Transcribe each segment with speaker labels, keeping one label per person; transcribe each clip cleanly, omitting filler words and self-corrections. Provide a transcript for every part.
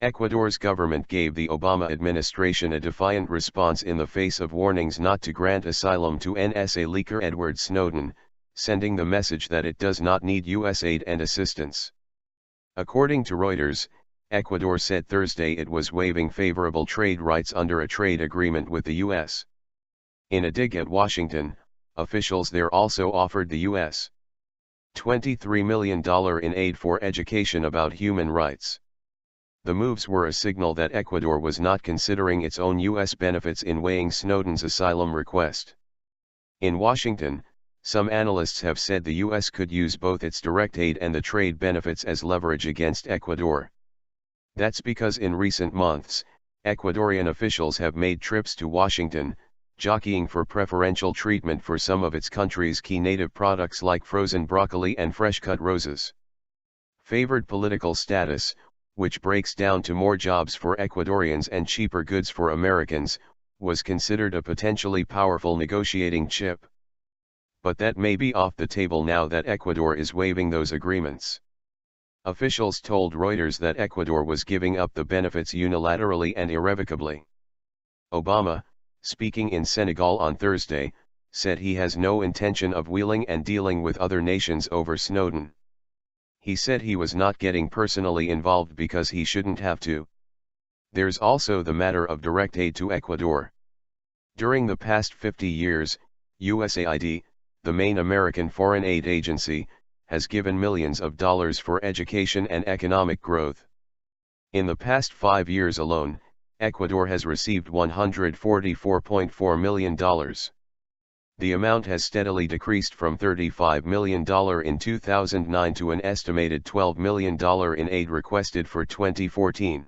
Speaker 1: Ecuador's government gave the Obama administration a defiant response in the face of warnings not to grant asylum to NSA leaker Edward Snowden, sending the message that it does not need U.S. aid and assistance. According to Reuters, Ecuador said Thursday it was waiving favorable trade rights under a trade agreement with the U.S. In a dig at Washington, officials there also offered the U.S. $23 million in aid for education about human rights. The moves were a signal that Ecuador was not considering its own U.S. benefits in weighing Snowden's asylum request. In Washington, some analysts have said the U.S. could use both its direct aid and the trade benefits as leverage against Ecuador. That's because in recent months, Ecuadorian officials have made trips to Washington, jockeying for preferential treatment for some of its country's key native products like frozen broccoli and fresh-cut roses. Favored political status, which breaks down to more jobs for Ecuadorians and cheaper goods for Americans, was considered a potentially powerful negotiating chip. But that may be off the table now that Ecuador is waiving those agreements. Officials told Reuters that Ecuador was giving up the benefits unilaterally and irrevocably. Obama, speaking in Senegal on Thursday, said he has no intention of wheeling and dealing with other nations over Snowden. He said he was not getting personally involved because he shouldn't have to. There's also the matter of direct aid to Ecuador. During the past 50 years, USAID, the main American foreign aid agency, has given millions of dollars for education and economic growth. In the past 5 years alone, Ecuador has received $144.4 million. The amount has steadily decreased from $35 million in 2009 to an estimated $12 million in aid requested for 2014.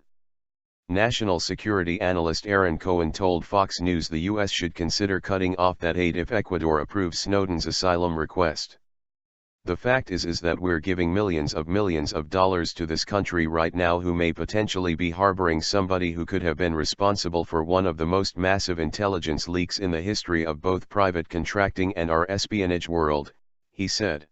Speaker 1: National security analyst Aaron Cohen told Fox News the U.S. should consider cutting off that aid if Ecuador approves Snowden's asylum request. The fact is that we're giving millions of dollars to this country right now who may potentially be harboring somebody who could have been responsible for one of the most massive intelligence leaks in the history of both private contracting and our espionage world, he said.